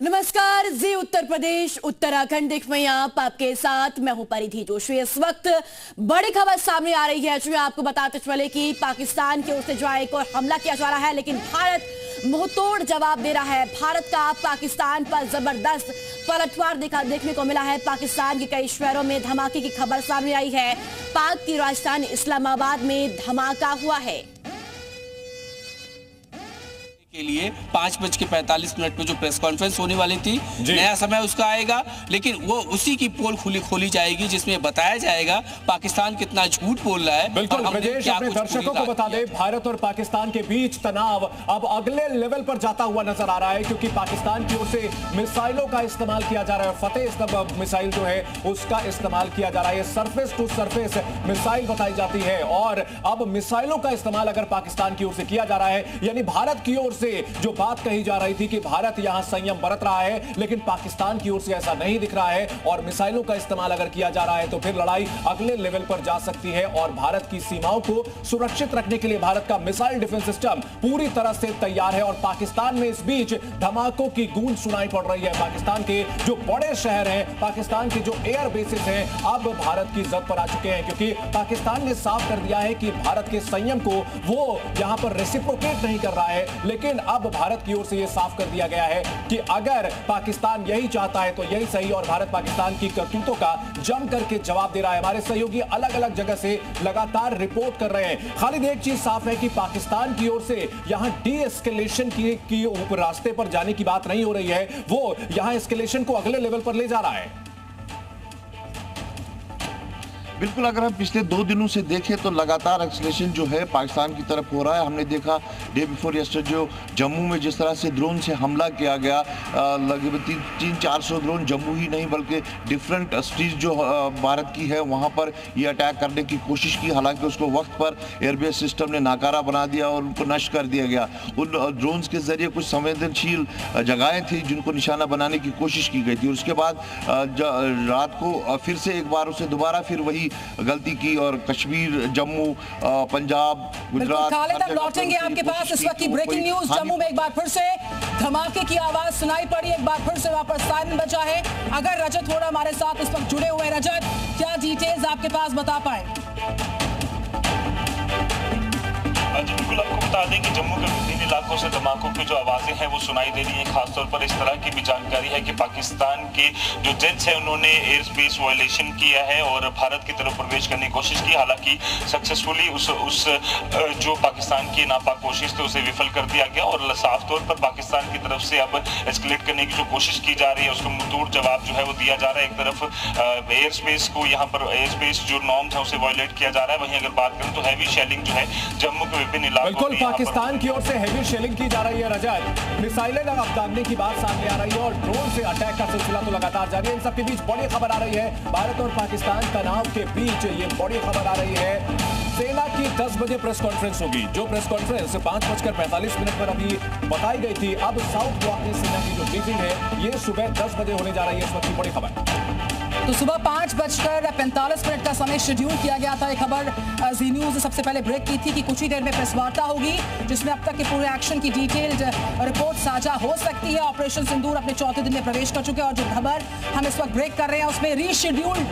नमस्कार, जी उत्तर प्रदेश उत्तराखंड देख में आपके साथ मैं हूं परिधि जोशी। इस वक्त बड़ी खबर सामने आ रही है। जो आपको बताते चले कि पाकिस्तान की ओर से जो है एक और हमला किया जा रहा है, लेकिन भारत मुंहतोड़ जवाब दे रहा है। भारत का पाकिस्तान पर जबरदस्त पलटवार देखने को मिला है। पाकिस्तान के कई शहरों में धमाके की खबर सामने आई है। पाक की राजधानी इस्लामाबाद में धमाका हुआ है। के लिए 5:45 पे जो प्रेस कॉन्फ्रेंस होने वाली थी, नया समय उसका आएगा, लेकिन वो उसी की पोल खोली जाएगी जिसमें बताया जाएगा पाकिस्तान कितना झूठ बोल रहा है। बिल्कुल ब्रजेश, अपने दर्शकों को बता दें, भारत और पाकिस्तान के बीच तनाव अब अगले लेवल पर जाता हुआ नजर आ रहा है, क्योंकि पाकिस्तान की ओर से मिसाइलों का इस्तेमाल किया जा रहा है। फतेह मिसाइल जो है उसका इस्तेमाल किया जा रहा है। सरफेस टू सरफेस मिसाइल बताई जाती है, और अब मिसाइलों का इस्तेमाल अगर पाकिस्तान की ओर से किया जा रहा है, यानी भारत की ओर से जो बात कही जा रही थी कि भारत यहां संयम बरत रहा है, लेकिन पाकिस्तान की ओर से ऐसा नहीं दिख रहा है, और मिसाइलों का इस्तेमाल अगर किया जा रहा है तो फिर लड़ाई अगले लेवल पर जा सकती है। और भारत की सीमाओं को सुरक्षित रखने के लिए भारत का मिसाइल डिफेंस सिस्टम पूरी तरह से तैयार है। और पाकिस्तान में इस बीच धमाकों की गूंज सुनाई पड़ रही है। पाकिस्तान के जो बड़े शहर हैं, पाकिस्तान के जो एयर बेसिस हैं, अब भारत की जद पर आ चुके हैं, क्योंकि पाकिस्तान ने साफ कर दिया है कि भारत के संयम को वो यहां पर रेसिप्रोकेट नहीं कर रहा है। लेकिन अब भारत की ओर से यह साफ कर दिया गया है कि अगर पाकिस्तान यही चाहता है तो यही सही, और भारत पाकिस्तान की करतूतों का जम करके जवाब दे रहा है। हमारे सहयोगी अलग अलग जगह से लगातार रिपोर्ट कर रहे हैं। खालिद, एक चीज साफ है कि पाकिस्तान की ओर से यहां डी एस्केलेशन की रास्ते पर जाने की बात नहीं हो रही है, वो यहां एस्केलेशन को अगले लेवल पर ले जा रहा है। बिल्कुल, अगर हम पिछले 2 दिनों से देखें तो लगातार एक्सलेशन जो है पाकिस्तान की तरफ हो रहा है। हमने देखा डे बिफोर यस्टरडे जो जम्मू में जिस तरह से ड्रोन से हमला किया गया, लगभग 300-400 ड्रोन जम्मू ही नहीं बल्कि डिफरेंट सिटीज जो भारत की है वहाँ पर ये अटैक करने की कोशिश की। हालांकि उसको वक्त पर एयरबेस सिस्टम ने नाकारा बना दिया और उनको नष्ट कर दिया गया। उन ड्रोन्स के जरिए कुछ संवेदनशील जगहें थी जिनको निशाना बनाने की कोशिश की गई थी, और उसके बाद रात को फिर से एक बार उसे दोबारा फिर वही गलती की, और कश्मीर, जम्मू, पंजाब, गुजरात। खालिद, अब लौटेंगे आपके पास। इस वक्त की ब्रेकिंग न्यूज, जम्मू में एक बार फिर से धमाके की आवाज सुनाई पड़ी। एक बार फिर से वहां पर सायरन बजा है। अगर रजत थोड़ा हमारे साथ इस वक्त जुड़े हुए हैं, रजत, क्या डिटेल्स आपके पास बता पाए? बिल्कुल, आपको बता दें कि जम्मू के विभिन्न इलाकों से धमाकों की जो आवाजें हैं वो सुनाई दे रही हैं। खासतौर पर इस तरह की भी जानकारी है कि पाकिस्तान के जो जज है उन्होंने एयर स्पेस वायलेशन किया है और भारत की तरफ प्रवेश करने की कोशिश की। हालांकि सक्सेसफुली उस जो पाकिस्तान की नापाक कोशिश थी उसे विफल कर दिया गया, और साफ तौर पर पाकिस्तान की तरफ से अब एस्केलेट करने की जो कोशिश की जा रही है उसको मुंहतोड़ जवाब जो है वो दिया जा रहा है। एक तरफ एयर स्पेस को यहाँ पर एयर स्पेस जो नॉर्म्स है उसे वायलेट किया जा रहा है, वहीं अगर बात करें तो हैवी शेलिंग जो है जम्मू के बिल्कुल पाकिस्तान की ओर से हैवी शेलिंग की जा रही है। रजत, मिसाइलें अब दागने की बात सामने आ रही है, और ड्रोन से अटैक का सिलसिला तो लगातार जारी है। इन सबके बीच बड़ी खबर आ रही है, भारत और पाकिस्तान तनाव के बीच ये बड़ी खबर आ रही है। सेना की 10 बजे प्रेस कॉन्फ्रेंस होगी। जो प्रेस कॉन्फ्रेंस 5:45 पर अभी बताई गई थी, अब साउथ ब्लॉक में सेना की जो ब्रीफिंग है ये सुबह 10 बजे होने जा रही है। इस वक्त की बड़ी खबर तो सुबह 5:45 का समय शेड्यूल किया गया था। ये खबर जी न्यूज ने सबसे पहले ब्रेक की थी कि कुछ ही देर में प्रेस वार्ता होगी जिसमें अब तक के पूरे एक्शन की डिटेल्ड रिपोर्ट साझा हो सकती है। ऑपरेशन सिंदूर अपने 4थे दिन में प्रवेश कर चुके हैं, और जो खबर हम इस वक्त ब्रेक कर रहे हैं उसमें रीशेड्यूल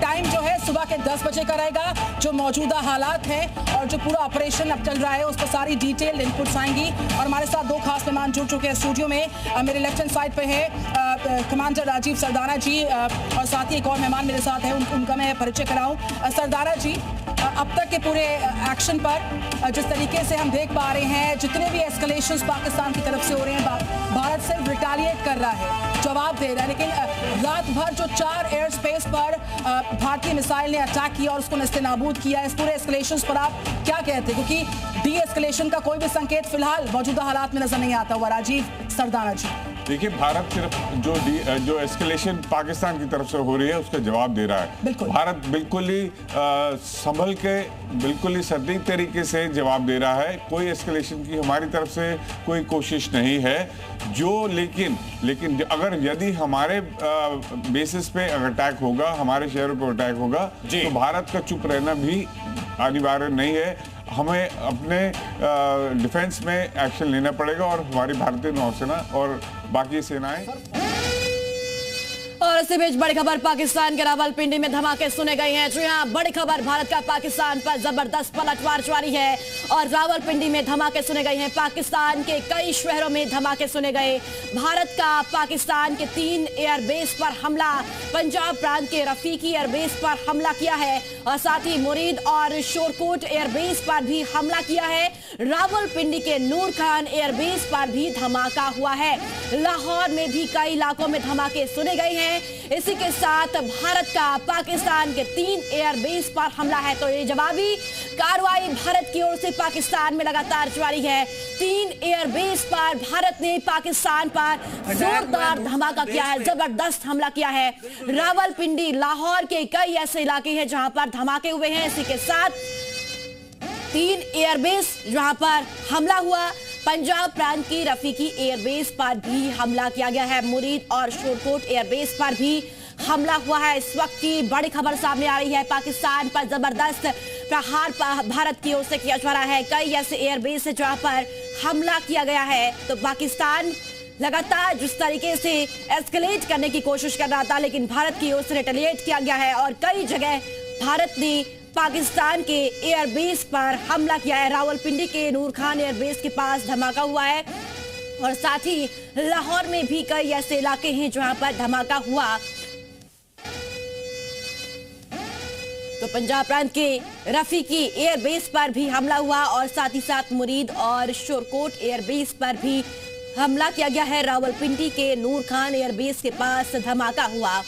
टाइम जो है सुबह के 10 बजे का रहेगा। जो मौजूदा हालात हैं और जो पूरा ऑपरेशन अब चल रहा है उस पर सारी डिटेल्ड इनपुट्स आएंगी। और हमारे साथ 2 खास मेहमान जुड़ चुके हैं स्टूडियो में। मेरे लेफ्ट हैंड साइड पे है कमांडर राजीव सरदाना जी, और साथ ही एक और मेहमान मेरे साथ है, उनका मैं परिचय कराऊं। सरदाना जी, अब तक के पूरे एक्शन पर जिस तरीके से हम देख पा रहे हैं, जितने भी एस्केलेशंस पाकिस्तान की तरफ से हो रहे हैं, भारत सिर्फ रिटेलिएट कर रहा है, जवाब दे रहा है, लेकिन रात भर जो 4 एयर स्पेस पर भारतीय मिसाइल ने अटैक किया और उसको नस्ते-नाबूद किया, इस पूरे एस्केलेशंस पर आप क्या कहते हैं? क्योंकि डी एस्केलेशन का कोई भी संकेत फिलहाल मौजूदा हालात में नजर नहीं आता हुआ। राजीव सरदाना जी, देखिए, भारत सिर्फ जो एस्केलेशन पाकिस्तान की तरफ से हो रही है उसका जवाब दे रहा है। भारत बिल्कुल ही संभल के, बिल्कुल ही सटीक तरीके से जवाब दे रहा है। कोई एस्केलेशन की हमारी तरफ से कोई कोशिश नहीं है। लेकिन अगर यदि हमारे बेसिस पे अगर अटैक होगा, हमारे शहरों पर अटैक होगा, तो भारत का चुप रहना भी अनिवार्य नहीं है। हमें अपने डिफेंस में एक्शन लेना पड़ेगा और हमारी भारतीय नौसेना और बाकी सेनाएं। और इसी बीच बड़ी खबर, पाकिस्तान के रावलपिंडी में धमाके सुने गए हैं। जी हां, बड़ी खबर, भारत का पाकिस्तान पर जबरदस्त पलटवार जारी है और रावलपिंडी में धमाके सुने गए हैं। पाकिस्तान के कई शहरों में धमाके सुने गए। भारत का पाकिस्तान के 3 एयरबेस पर हमला, पंजाब प्रांत के रफीकी एयरबेस पर हमला किया है और साथ ही मुरीद और शोरकोट एयरबेस पर भी हमला किया है। रावलपिंडी के नूर खान एयरबेस पर भी धमाका हुआ है। लाहौर में भी कई इलाकों में धमाके सुने गए हैं। इसी के साथ भारत का पाकिस्तान के 3 एयरबेस पर हमला है, तो ये जवाबी कार्रवाई भारत की ओर से पाकिस्तान में लगातार जारी है। 3 एयरबेस पर भारत ने पाकिस्तान पर जोरदार धमाका किया है, जबरदस्त हमला किया है। रावलपिंडी, लाहौर के कई ऐसे इलाके हैं जहां पर धमाके हुए हैं। इसी के साथ 3 एयरबेस जहां पर हमला हुआ। पंजाब प्रांत की रफीकी एयरबेस पर भी हमला किया गया है। मुरीद और शोरकोट एयरबेस पर भी हमला हुआ है। इस वक्त की बड़ी खबर सामने आ रही है, पाकिस्तान पर जबरदस्त प्रहार भारत की ओर से किया जा रहा है। कई ऐसे एयरबेस है जहां पर हमला किया गया है। तो पाकिस्तान लगातार जिस तरीके से एस्केलेट करने की कोशिश कर रहा था, लेकिन भारत की ओर से रिटेलिएट किया गया है और कई जगह भारत ने पाकिस्तान के एयरबेस पर हमला किया है। रावलपिंडी के नूर खान एयरबेस के पास धमाका हुआ है और साथ ही लाहौर में भी कई ऐसे इलाके हैं जहां पर धमाका हुआ। तो पंजाब प्रांत के रफीकी एयरबेस पर भी हमला हुआ और साथ ही साथ मुरीद और शोरकोट एयरबेस पर भी हमला किया गया है। रावलपिंडी के नूर खान एयरबेस के पास धमाका हुआ।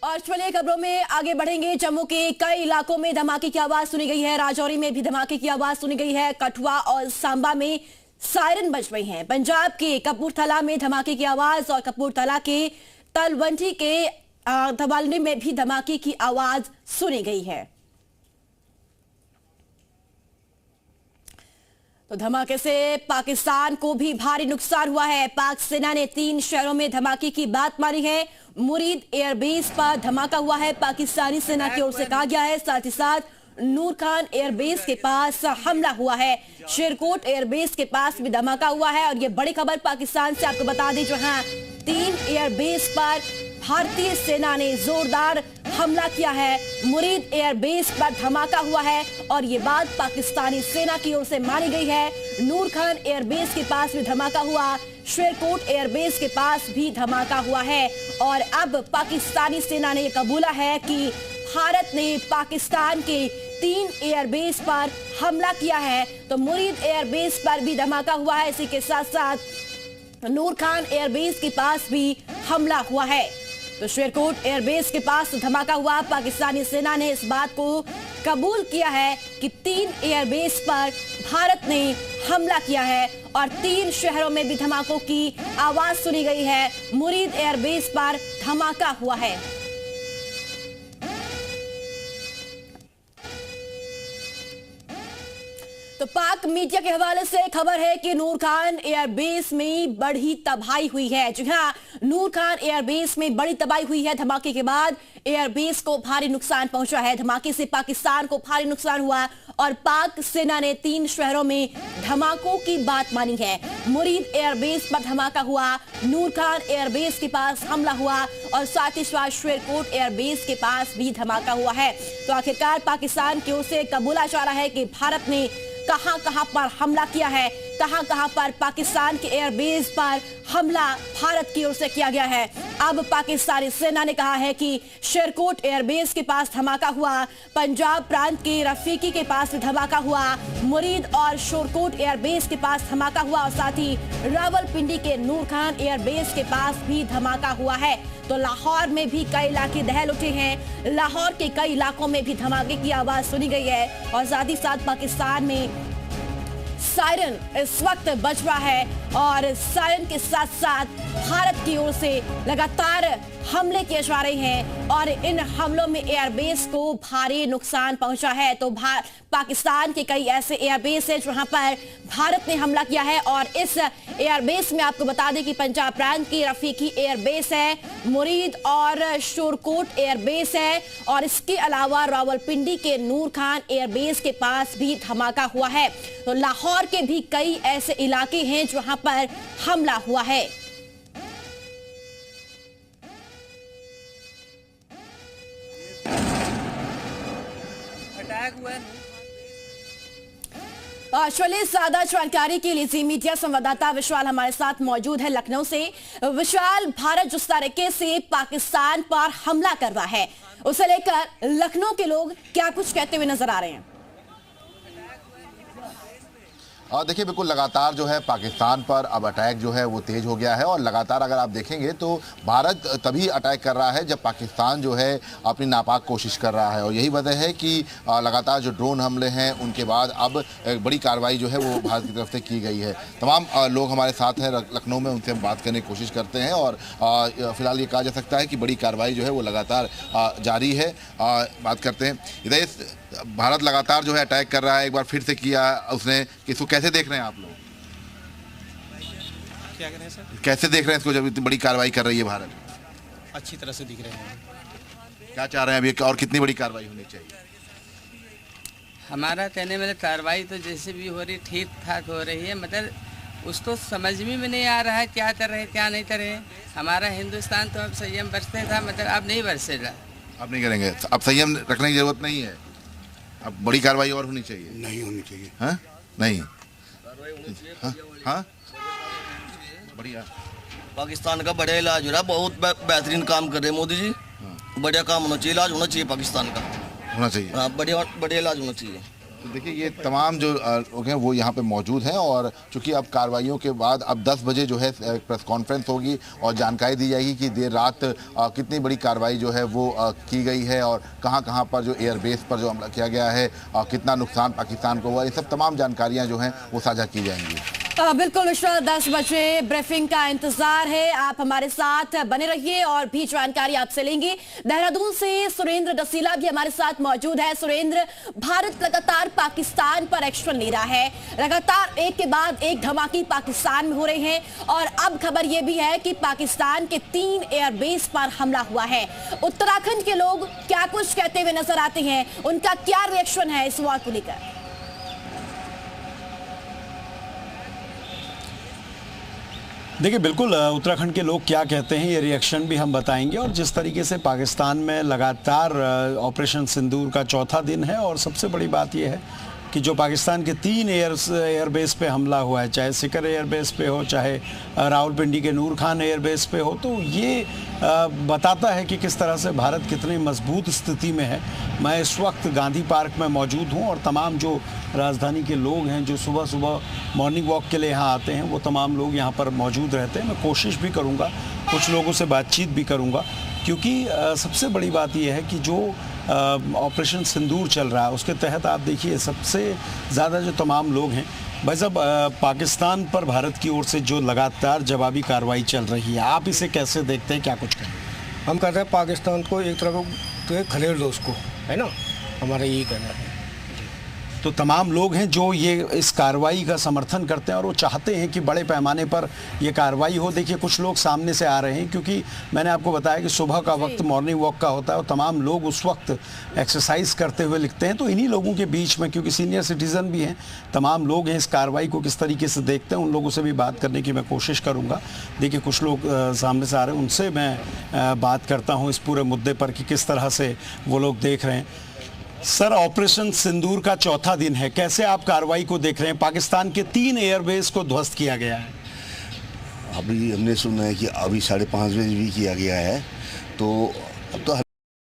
और चलिए खबरों में आगे बढ़ेंगे। जम्मू के कई इलाकों में धमाके की आवाज सुनी गई है। राजौरी में भी धमाके की आवाज सुनी गई है। कठुआ और सांबा में सायरन बज रही हैं। पंजाब के कपूरथला में धमाके की आवाज और कपूरथला के तलवंडी के धवालनी में भी धमाके की आवाज सुनी गई है। तो धमाके से पाकिस्तान को भी भारी नुकसान हुआ है। पाक सेना ने 3 शहरों में धमाके की बात मारी है। मुरीद एयरबेस पर धमाका हुआ है, पाकिस्तानी सेना की ओर से कहा गया है। साथ ही साथ नूर खान एयरबेस के पास हमला हुआ है। शेरकोट एयरबेस के पास भी धमाका हुआ है। और ये बड़ी खबर पाकिस्तान से आपको बता दें, जहां 3 एयरबेस पर भारतीय सेना ने जोरदार हमला किया है। मुरीद एयरबेस पर धमाका हुआ है और ये बात पाकिस्तानी सेना की ओर से मानी गई है। नूर खान एयरबेस के पास भी धमाका हुआ, शेरकोट एयरबेस के पास भी धमाका हुआ है। और अब पाकिस्तानी सेना ने कबूला है कि भारत ने पाकिस्तान के 3 एयरबेस पर हमला किया है। तो मुरीद एयरबेस पर भी धमाका हुआ है। इसी के साथ साथ नूर खान एयरबेस के पास भी हमला हुआ है। तो शेरकोट एयरबेस के पास धमाका हुआ। पाकिस्तानी सेना ने इस बात को कबूल किया है कि 3 एयरबेस पर भारत ने हमला किया है और 3 शहरों में भी धमाकों की आवाज सुनी गई है। मुरीद एयरबेस पर धमाका हुआ है। तो पाक मीडिया के हवाले से खबर है कि नूर खान एयरबेस में बड़ी तबाही हुई है। जी हां, नूर खान एयरबेस में बड़ी तबाही हुई है। धमाके के बाद एयरबेस को भारी नुकसान पहुंचा है। धमाके से पाकिस्तान को भारी नुकसान हुआ और पाक सेना ने 3 शहरों में धमाकों की बात मानी है। मुरीद एयरबेस पर धमाका हुआ, नूर खान एयरबेस के पास हमला हुआ और साथ ही साथ शेरकोट एयरबेस के पास भी धमाका हुआ है। तो आखिरकार पाकिस्तान की ओर से कबूला जा रहा है कि भारत ने कहां-कहां पर हमला किया है, कहां-कहां पर पाकिस्तान के एयरबेस पर हमला भारत की ओर से किया गया है। अब पाकिस्तानी सेना ने कहा है कि शेरकोट एयरबेस के पास धमाका हुआ, पंजाब प्रांत के रफीकी के पास धमाका हुआ, मुरीद और शोरकोट एयरबेस के पास धमाका हुआ और साथ ही रावलपिंडी के नूर खान एयरबेस के पास भी धमाका हुआ है। तो लाहौर में भी कई इलाके दहल उठे हैं। लाहौर के कई इलाकों में भी धमाके की आवाज सुनी गई है और साथ ही साथ पाकिस्तान में सायरन इस वक्त बज रहा है और सायरन के साथ साथ भारत की ओर से लगातार हमले किए जा रहे हैं और इन हमलों में एयरबेस को भारी नुकसान पहुंचा है। तो पाकिस्तान के कई ऐसे एयरबेस हैं जहां पर भारत ने हमला किया है और इस एयरबेस में आपको बता दें कि पंजाब प्रांत की रफीकी एयरबेस है, मुरीद और शोरकोट एयरबेस है और इसके अलावा रावलपिंडी के नूर खान एयरबेस के पास भी धमाका हुआ है। तो लाहौर के भी कई ऐसे इलाके हैं जहां पर हमला हुआ है। चलिए ज्यादा जानकारी के लिए जी मीडिया संवाददाता विशाल हमारे साथ मौजूद है लखनऊ से। विशाल, भारत जिस तरीके से पाकिस्तान पर हमला कर रहा है उसे लेकर लखनऊ के लोग क्या कुछ कहते हुए नजर आ रहे हैं? देखिए, बिल्कुल लगातार जो है पाकिस्तान पर अब अटैक जो है वो तेज हो गया है और लगातार अगर आप देखेंगे तो भारत तभी अटैक कर रहा है जब पाकिस्तान जो है अपनी नापाक कोशिश कर रहा है और यही वजह है कि लगातार जो ड्रोन हमले हैं उनके बाद अब बड़ी कार्रवाई जो है वो भारत की तरफ से की गई है। तमाम लोग हमारे साथ हैं लखनऊ में, उनसे हम बात करने की कोशिश करते हैं और फिलहाल ये कहा जा सकता है कि बड़ी कार्रवाई जो है वो लगातार जारी है। बात करते हैं, इधर भारत लगातार जो है अटैक कर रहा है, एक बार फिर से किया उसने, इसको कैसे देख रहे हैं आप लोग? क्या कह रहे हैं सर? कैसे देख रहे हैं इसको जब इतनी बड़ी कार्रवाई कर रही है भारत? अच्छी तरह से दिख रहे हैं। क्या चाह रहे हैं अभी और कितनी बड़ी कार्रवाई होनी चाहिए? हमारा कहने में कार्रवाई तो जैसे भी हो रही ठीक ठाक हो रही है, मतलब उसको समझ में नहीं आ रहा है क्या कर रहे क्या नहीं कर रहे। हमारा हिंदुस्तान तो अब संयम बरसते था, मतलब अब नहीं बरसेगा। अब नहीं करेंगे, अब संयम रखने की जरूरत नहीं है, अब बड़ी कार्रवाई और होनी चाहिए। नहीं होनी चाहिए। हाँ नहीं, हाँ बढ़िया। पाकिस्तान का बढ़िया इलाज हो रहा है, बहुत बेहतरीन काम कर रहे हैं मोदी जी। बढ़िया काम होना चाहिए, इलाज होना चाहिए पाकिस्तान का, होना चाहिए। हाँ, बढ़िया इलाज होना चाहिए। तो देखिए, ये तमाम जो लोग हैं वो यहाँ पे मौजूद हैं और चूंकि अब कार्रवाइयों के बाद अब 10 बजे जो है प्रेस कॉन्फ्रेंस होगी और जानकारी दी जाएगी कि देर रात कितनी बड़ी कार्रवाई जो है वो की गई है और कहाँ पर जो एयरबेस पर जो हमला किया गया है, कितना नुकसान पाकिस्तान को हुआ, ये सब तमाम जानकारियाँ जो हैं वो साझा की जाएंगी। बिल्कुल विश्वास, 10 बजे ब्रीफिंग का इंतजार है, आप हमारे साथ बने रहिए और भी जानकारी आपसे लेंगे। देहरादून से सुरेंद्र डसीला भी हमारे साथ मौजूद है। सुरेंद्र, भारत लगातार पाकिस्तान पर एक्शन ले रहा है, लगातार एक के बाद एक धमाके पाकिस्तान में हो रहे हैं और अब खबर यह भी है कि पाकिस्तान के 3 एयरबेस पर हमला हुआ है। उत्तराखंड के लोग क्या कुछ कहते हुए नजर आते हैं, उनका क्या रिएक्शन है इस वार को लेकर? देखिए, बिल्कुल उत्तराखंड के लोग क्या कहते हैं ये रिएक्शन भी हम बताएंगे और जिस तरीके से पाकिस्तान में लगातार ऑपरेशन सिंदूर का चौथा दिन है और सबसे बड़ी बात यह है कि जो पाकिस्तान के 3 एयरबेस पे हमला हुआ है, चाहे सिकर एयरबेस पे हो, चाहे रावलपिंडी के नूर खान एयरबेस पे हो, तो ये बताता है कि किस तरह से भारत कितनी मजबूत स्थिति में है। मैं इस वक्त गांधी पार्क में मौजूद हूं और तमाम जो राजधानी के लोग हैं जो सुबह सुबह मॉर्निंग वॉक के लिए यहाँ आते हैं वो तमाम लोग यहाँ पर मौजूद रहते हैं। मैं कोशिश भी करूँगा, कुछ लोगों से बातचीत भी करूँगा, क्योंकि सबसे बड़ी बात यह है कि जो ऑपरेशन सिंदूर चल रहा है उसके तहत आप देखिए सबसे ज़्यादा जो तमाम लोग हैं भाई साहब, पाकिस्तान पर भारत की ओर से जो लगातार जवाबी कार्रवाई चल रही है, आप इसे कैसे देखते हैं, क्या कुछ कहें? हम कहते हैं पाकिस्तान को एक तरह को खदेड़ दो उसको, है ना, हमारा यही कहना है। तो तमाम लोग हैं जो ये इस कार्रवाई का समर्थन करते हैं और वो चाहते हैं कि बड़े पैमाने पर ये कार्रवाई हो। देखिए, कुछ लोग सामने से आ रहे हैं क्योंकि मैंने आपको बताया कि सुबह का वक्त मॉर्निंग वॉक का होता है और तमाम लोग उस वक्त एक्सरसाइज करते हुए लिखते हैं। तो इन्हीं लोगों के बीच में, क्योंकि सीनियर सिटीज़न भी हैं, तमाम लोग हैं, इस कार्रवाई को किस तरीके से देखते हैं उन लोगों से भी बात करने की मैं कोशिश करूँगा। देखिए, कुछ लोग सामने से आ रहे हैं, उनसे मैं बात करता हूँ इस पूरे मुद्दे पर कि किस तरह से वो लोग देख रहे हैं। सर, ऑपरेशन सिंदूर का चौथा दिन है, कैसे आप कार्रवाई को देख रहे हैं? पाकिस्तान के 3 एयरबेस को ध्वस्त किया गया है। अभी हमने सुना है कि अभी 5:30 बजे भी किया गया है, तो अब तो